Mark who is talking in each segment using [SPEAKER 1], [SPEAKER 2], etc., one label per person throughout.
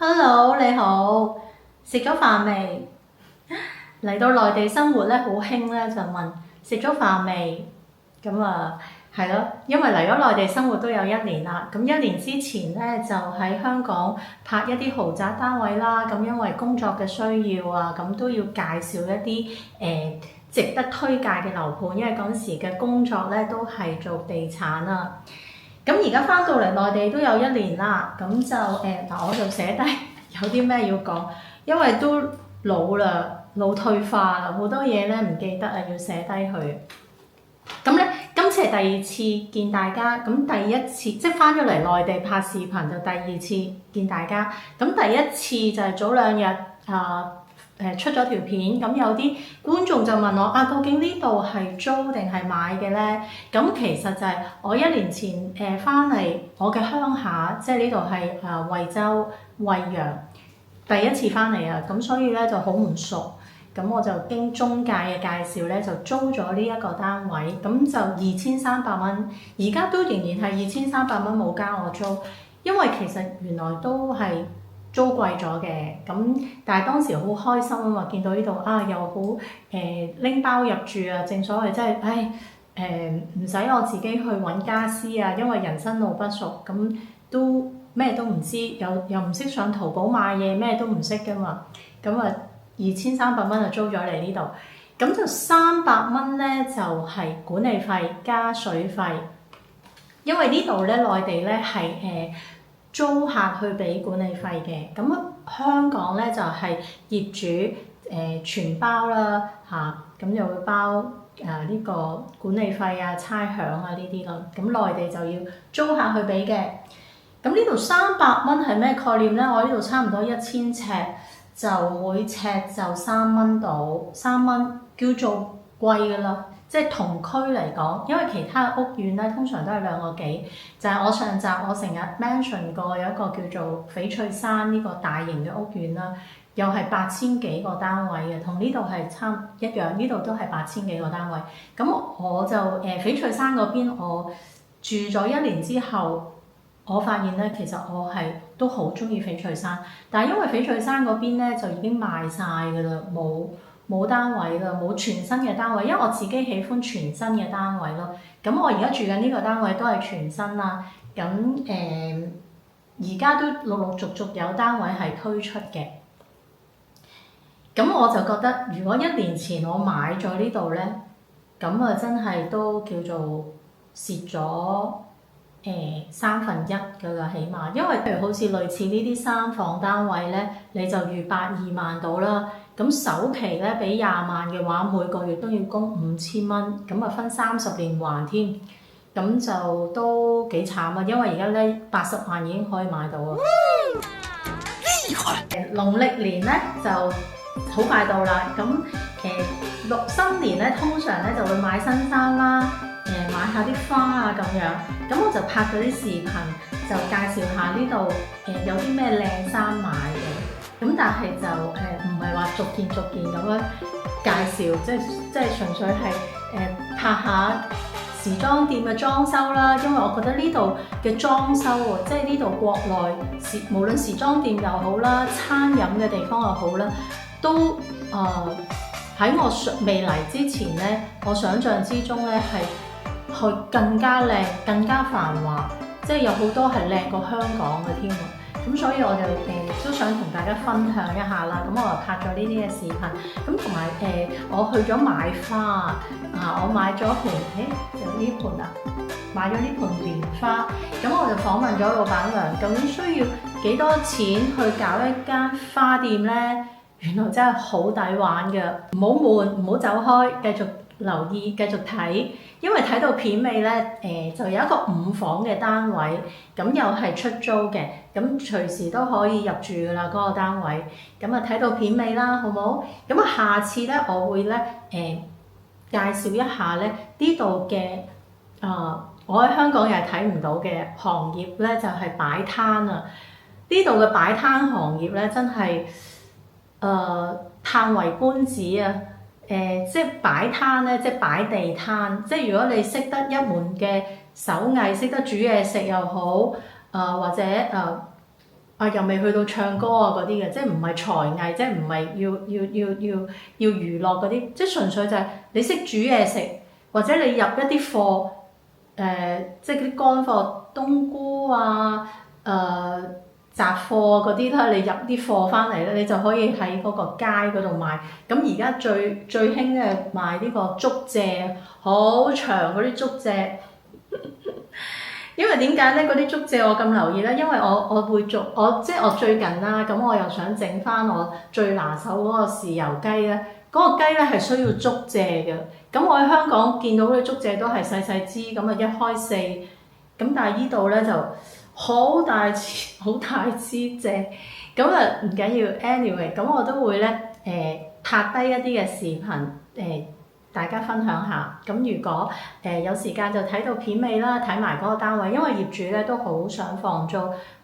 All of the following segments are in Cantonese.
[SPEAKER 1] Hello，你好，食咗飯未？嚟到內地生活咧，好興咧就問食咗飯未？咁係咯，因為嚟咗內地生活都有一年啦。咁一年之前咧就喺香港拍一啲豪宅單位啦。咁因為工作嘅需要啊，咁都要介紹一啲值得推介嘅樓盤，因為嗰陣時嘅工作咧都係做地產啊。咁而家翻到嚟內地都有一年啦，咁就我就寫低有啲咩要講，因為都老啦，腦退化啦，好多嘢咧唔記得啊，要寫低佢。咁咧，今次係第二次見大家，咁第一次即係翻咗嚟內地拍視頻就第二次見大家。咁第一次就係早兩日出咗條片，咁有啲觀眾就問我啊，究竟呢度係租定係買嘅咧？咁其實就係我一年前翻嚟我嘅鄉下，即係呢度係惠州惠陽，第一次翻嚟啊，咁所以咧就好唔熟。咁我就經中介嘅介紹咧，就租咗呢一個單位，咁就2300蚊，而家都仍然係2300蚊冇加我租，因為其實原來都係租貴咗嘅，咁但係當時好開心啊嘛，見到呢度啊又好拎包入住啊，正所謂真係唔使我自己去揾家私啊，因為人生路不熟，咁都咩都唔知，又唔識上淘寶買嘢，咩都唔識噶嘛，咁2300蚊就租咗嚟呢度，咁就300蚊咧就係管理費加水費，因為呢度咧內地咧係租客去俾管理費嘅，咁香港咧就係業主全包啦嚇，咁就會包呢個管理費啊、差餉啊呢啲咯，咁內地就要租客去俾嘅。咁呢度300蚊係咩概念咧？我呢度差唔多1000尺。就每尺就3蚊到3蚊，叫做貴㗎啦。即係同區嚟講，因為其他屋苑咧通常都係2個幾。就係我上集我成日 mention 過有一個叫做翡翠山呢個大型嘅屋苑啦，又係8000幾個單位嘅，同呢度係差一樣，呢度都係8000幾個單位。咁我就翡翠山嗰邊我住咗1年之後。我發現咧，其實我係都好中意翡翠山，但係因為翡翠山嗰邊咧就已經賣晒㗎啦，冇單位啦，冇全新嘅單位，因為我自己喜歡全新嘅單位咯。咁我而家住緊呢個單位都係全新啦，咁而家都陸陸續續有單位係推出嘅。咁我就覺得，如果1年前我買咗呢度咧，咁啊真係都叫做蝕咗。1/3㗎啦，起碼，因為譬如好似類似呢啲3房單位咧，你就預82萬到啦。咁首期咧俾20萬嘅話，每個月都要供5000蚊，咁啊分30年還添，咁就都幾慘啊！因為而家咧80萬已經可以買到啊。厲害！農曆年咧就好快到啦，咁新年咧通常咧就會買新衫啦。買下啲花啊咁樣，咁我就拍咗啲視頻，就介紹下呢度有啲咩靚衫買嘅，咁但係就唔係話逐件咁樣介紹，即係純粹係拍下時裝店嘅裝修啦，因為我覺得呢度嘅裝修喎，即係呢度國內無論時裝店又好啦，餐飲嘅地方又好啦，都喺我未嚟之前咧，我想象之中咧係。佢更加靚、更加繁華，即係有好多係靚過香港嘅添喎。咁所以我就都想同大家分享一下啦。咁我就拍咗呢啲嘅視頻。咁同埋我去咗買花啊，我買咗盆就呢盆啊，買咗呢盆蓮花。咁我就訪問咗老闆娘，究竟需要幾多錢去搞一間花店咧？原來真係好抵玩嘅，唔好悶，唔好走開，繼續留意，繼續睇。因為睇到片尾咧，就有一個5房嘅單位，咁又係出租嘅，咁隨時都可以入住㗎啦嗰個單位。咁啊睇到片尾啦，好冇？咁啊下次咧，我會咧介紹一下咧呢度嘅我喺香港又係睇唔到嘅行業咧，就係擺攤啊！呢度嘅擺攤行業咧，真係歎為觀止啊！即係擺攤咧，即係擺地攤。即係如果你識得一門嘅手藝，識得煮嘢食又好，或者又未去到唱歌啊嗰啲嘅，即係唔係才藝，即係唔係要娛樂嗰啲，即係純粹就係你識煮嘢食，或者你入一啲貨，即係嗰啲乾貨，冬菇啊，雜貨嗰啲啦，你入啲貨翻嚟咧，你就可以喺嗰個街嗰度賣。咁而家最興嘅賣呢個竹蔗，好長嗰啲竹蔗。因為點解咧？嗰啲竹蔗我咁留意咧，因為我會做，即係我最近啦，咁我又想整翻我最拿手嗰個豉油雞咧。嗰個雞咧係需要竹蔗嘅。咁我喺香港見到嗰啲竹蔗都係細細支，咁啊一開四。咁但係依度咧就好大支蔗。咁啊唔緊要 ，anyway， 咁我都會咧拍低一啲嘅視頻大家分享下，咁如果有時間就睇到片尾啦，睇埋嗰個單位，因為業主咧都好想放租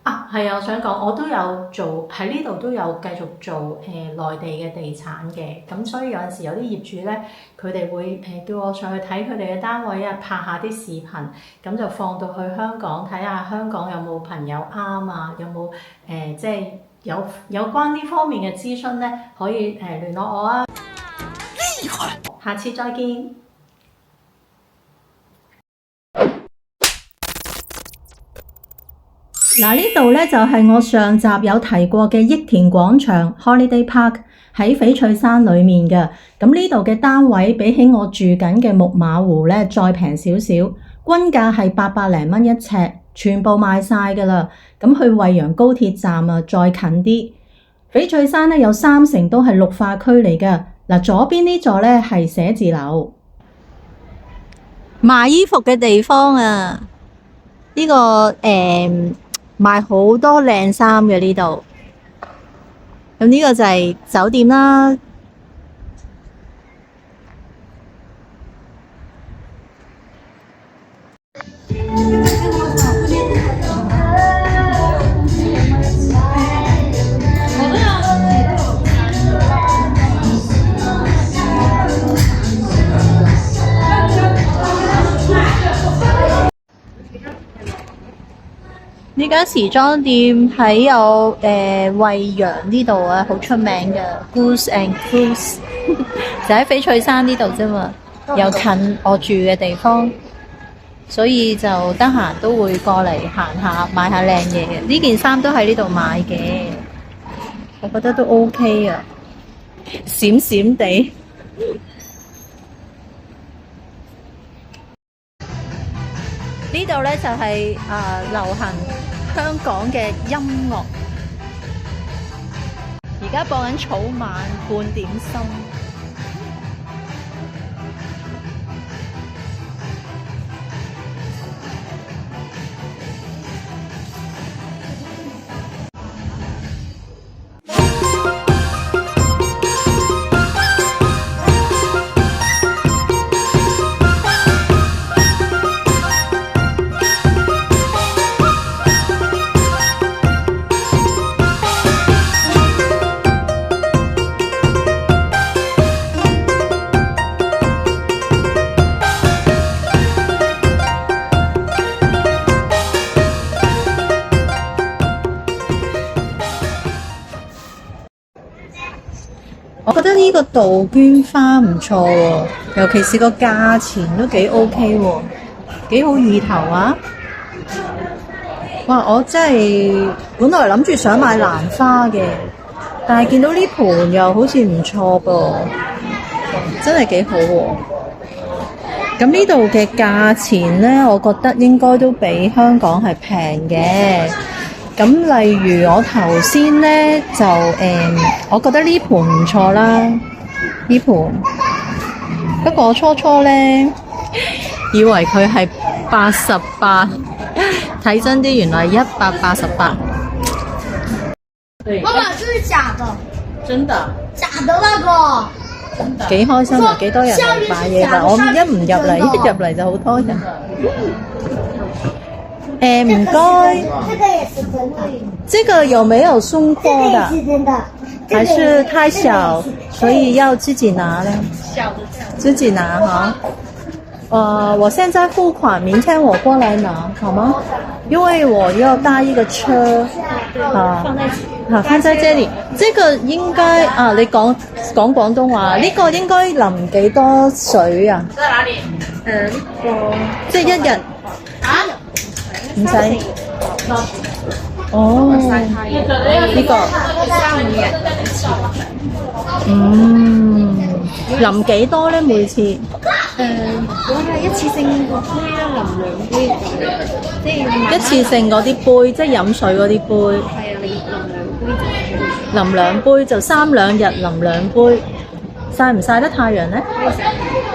[SPEAKER 1] 啊。係啊，我想講，我都有做喺呢度都有繼續做內地嘅地產嘅，咁所以有陣時有啲業主咧，佢哋會叫我上去睇佢哋嘅單位啊，拍下啲視頻，咁就放到去香港睇下香港有冇朋友啱啊，有冇即係有關呢方面嘅諮詢咧，可以聯絡我啊。下次再見。嗱，呢度咧就係我上集有提過嘅益田廣場 Holiday Park 喺翡翠山裡面嘅。咁呢度嘅單位比起我住緊嘅木馬湖咧再平少少，均價係800零蚊一尺，全部賣晒㗎啦。咁去惠陽高鐵站啊，再近啲。翡翠山咧有30%都係綠化區嚟㗎。嗱，左邊呢座咧係寫字樓，賣衣服嘅地方啊。呢個賣好多靚衫嘅呢度。咁呢個就係酒店啦。呢間時裝店喺有惠陽呢度啊，好出名嘅 Goose and Cruise 就喺翡翠山呢度啫嘛，又近我住嘅地方，所以就得閒都會過嚟行下買下靚嘢嘅。呢件衫都喺呢度買嘅，我覺得都 OK 啊，閃閃地。呢度咧就係流行香港嘅音樂，而家播緊草蜢半點心。我覺得呢個杜鵑花唔錯喎，尤其是個價錢都幾 OK 喎，幾好意頭啊！哇！我真係本來諗住想買蘭花嘅，但係見到呢盤又好似唔錯噃，真係幾好喎！咁呢度嘅價錢呢，我覺得應該都比香港係平嘅。咁例如我頭先咧就我覺得呢盤唔錯啦，呢盤。不過我初初咧以為佢係88，睇真啲原來係188。
[SPEAKER 2] 媽媽，這是假的。
[SPEAKER 1] 真的？
[SPEAKER 2] 假的那個。真的。幾開心啊！幾多人嚟買嘢㗎？我一唔入嚟，一入嚟就好多人。
[SPEAKER 1] 唔該。
[SPEAKER 2] 這個也是真的。
[SPEAKER 1] 這個有沒有送貨的？
[SPEAKER 2] 這個也是真的。
[SPEAKER 1] 還是太小，所以要自己拿呢？小的自己拿哈。我現在付款，明天我過來拿，好嗎？因為我要搭一個車。
[SPEAKER 2] 放在放在這裡，這個應該啊，你講廣東話，呢個應該淋幾多水啊？
[SPEAKER 3] 在哪裡？呢個
[SPEAKER 2] 即係一日
[SPEAKER 3] 啊？
[SPEAKER 2] 唔使。哦，呢個淋幾多咧？每次？
[SPEAKER 3] 我係一次性個杯啦，淋2杯即係
[SPEAKER 2] 一次性嗰啲杯，即係飲水嗰啲杯。
[SPEAKER 3] 係啊，你淋2杯就
[SPEAKER 2] 淋2杯就3-2日淋2杯，曬唔曬得太陽咧？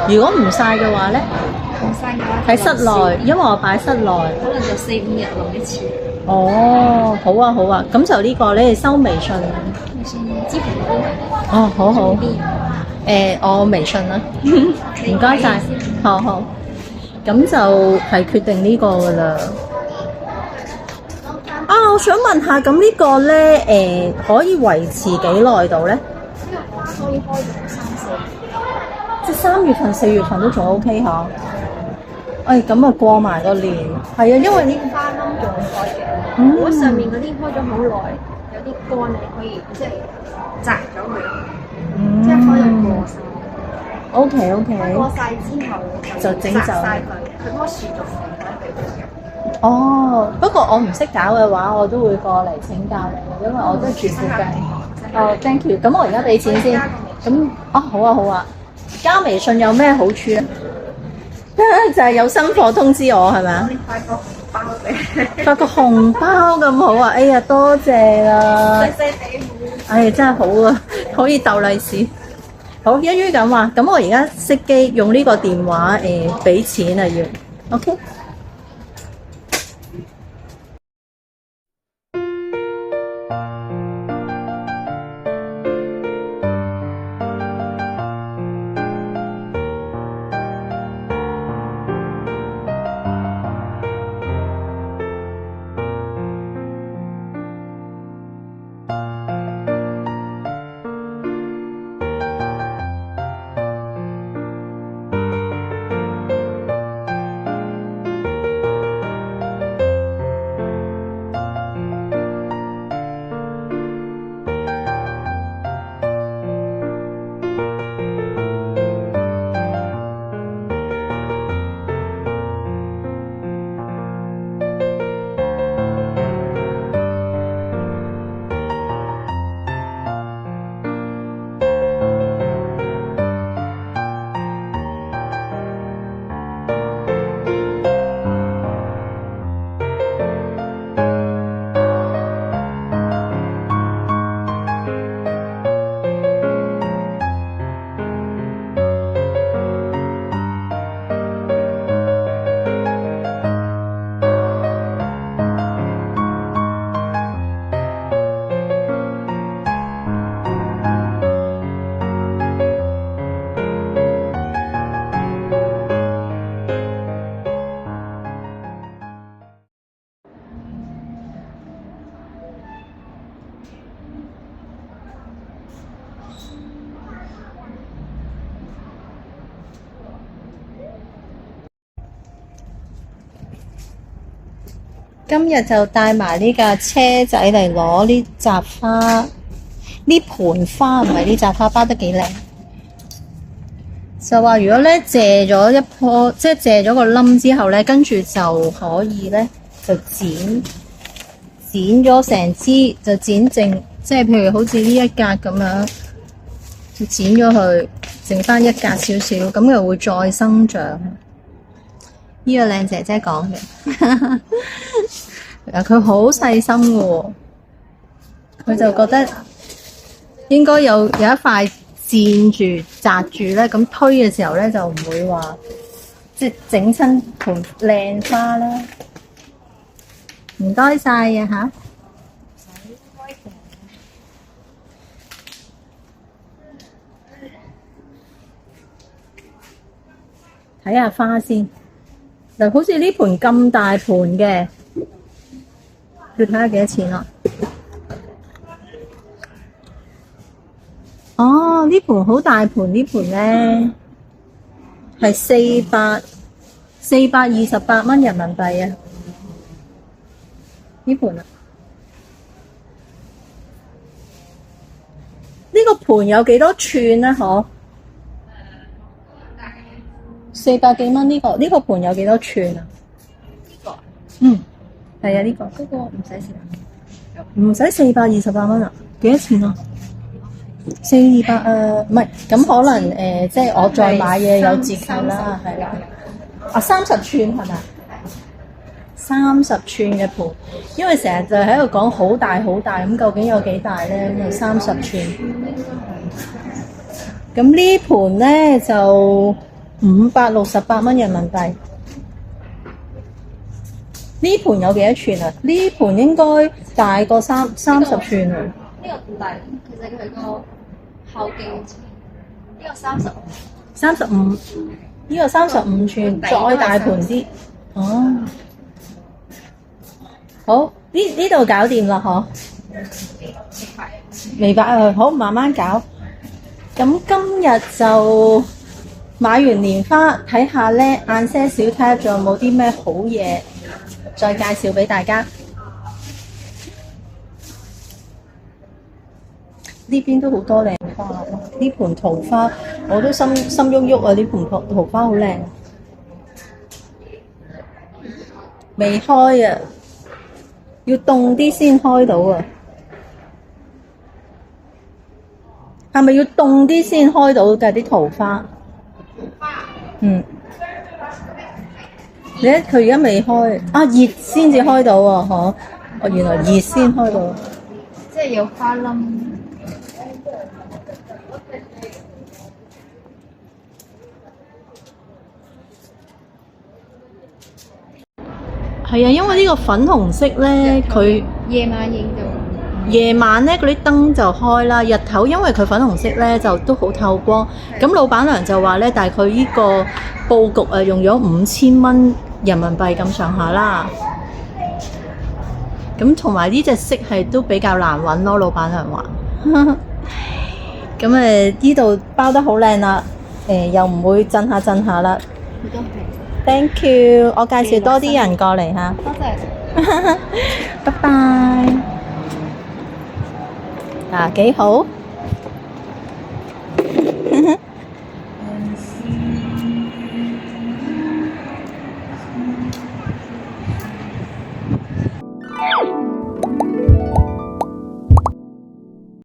[SPEAKER 2] 如果唔曬嘅話咧，
[SPEAKER 3] 唔曬嘅話
[SPEAKER 2] 喺室內，因為我擺室內，
[SPEAKER 3] 可能就4-5日淋一次。
[SPEAKER 2] 哦，好啊好啊，咁就呢個你哋收微信。
[SPEAKER 3] 微信支付寶。
[SPEAKER 2] 哦，好好。我微信啦，唔該晒。好好，咁就係決定呢個噶啦。啊，我想問下，咁呢個咧，可以維持幾耐到咧？
[SPEAKER 3] 呢個花可以開到3-4月。
[SPEAKER 2] 即係3月份、4月份都仲 OK 嚇。咁啊過埋個年，係啊，因為呢
[SPEAKER 3] 花冧仲會開嘅。如果上面嗰啲開咗好耐，有啲乾，你可以即係摘咗佢，即係可以過晒。
[SPEAKER 2] OK。
[SPEAKER 3] 過晒之後
[SPEAKER 2] 就整走
[SPEAKER 3] 晒佢，佢棵樹仲喺度嘅。
[SPEAKER 2] 哦，不過我唔識搞嘅話，我都會過嚟請教你，因為我都住附近。thank you。咁我而家俾錢先。咁好啊好啊。加微信有咩好處啊？就係有新貨通知我係咪啊？
[SPEAKER 3] 發個紅包俾。
[SPEAKER 2] 發個紅包咁好啊！哎呀，多謝啦！
[SPEAKER 3] 細細地
[SPEAKER 2] 真係好啊，可以逗利是。好，一於咁話，咁我而家熄機用呢個電話俾錢啊要 ，OK。今日就帶埋呢架車仔嚟攞呢扎花，呢盆花唔係呢扎花，包得幾靚。就話如果咧借咗一棵，即係借咗個冧之後咧，跟住就可以咧就剪咗成支，就剪剩，即係譬如好似呢一格咁樣，就剪咗佢，剩翻一格少少，咁又會再生長。呢個靚姐姐講嘅，佢好細心嘅喎，佢就覺得應該有一塊墊住紮住咧，咁推嘅時候咧就唔會話即係整親盆靚花啦。唔該晒啊嚇！睇下花先。嗱，好似呢盆咁大盆嘅，要睇下幾多錢咯。哦，呢盆好大盆，呢盆咧係428蚊人民幣啊！呢盆啊，個盤有幾多寸咧？嗬？400幾蚊呢個？呢個盤有幾多寸啊？
[SPEAKER 3] 呢個
[SPEAKER 2] 嗯，係啊，呢個
[SPEAKER 3] 嗰個唔使錢。
[SPEAKER 2] 唔使428蚊啊？幾多錢啊？400唔係，咁可能即係我再買嘢有折扣啦，係啦。啊，30寸係咪？30寸嘅盤，因為成日就喺度講好大好大，咁究竟有幾大咧？咁就30寸。咁呢盤咧就568蚊人民幣。呢盤有幾多寸啊？呢盤應該大過30寸啊！
[SPEAKER 3] 呢個唔大，其實佢個後徑呢個35，
[SPEAKER 2] 呢個35寸，再大盤啲。哦，好，呢度搞掂啦，嗬？未白啊，好，慢慢搞。咁今日就買完蓮花，睇下咧，晏些少睇下仲有冇啲咩好嘢，再介紹俾大家。呢邊都好多靚花，呢盆桃花我都心喐喐啊！呢盆桃花好靚，未開啊，要凍啲先開到啊！係咪要凍啲先開到㗎啲桃花？嗯，你睇佢而家未開啊，熱先至開到啊！嗬，哦，原來熱先開到，
[SPEAKER 3] 即係有花冧。
[SPEAKER 2] 係啊，因為呢個粉紅色咧，佢
[SPEAKER 3] 夜晚影到。
[SPEAKER 2] 夜晚咧嗰啲燈就開啦，日頭因為佢粉紅色咧就都好透光。咁老闆娘就話咧，大概呢個佈局啊用咗5000蚊人民幣咁上下啦。咁同埋呢隻色係都比較難揾咯，老闆娘話。咁呢度包得好靚啦，又唔會震下啦。
[SPEAKER 3] 都係。
[SPEAKER 2] Thank you， 我介紹多啲人過嚟嚇。
[SPEAKER 3] 多謝。
[SPEAKER 2] 拜拜。嗱，幾好。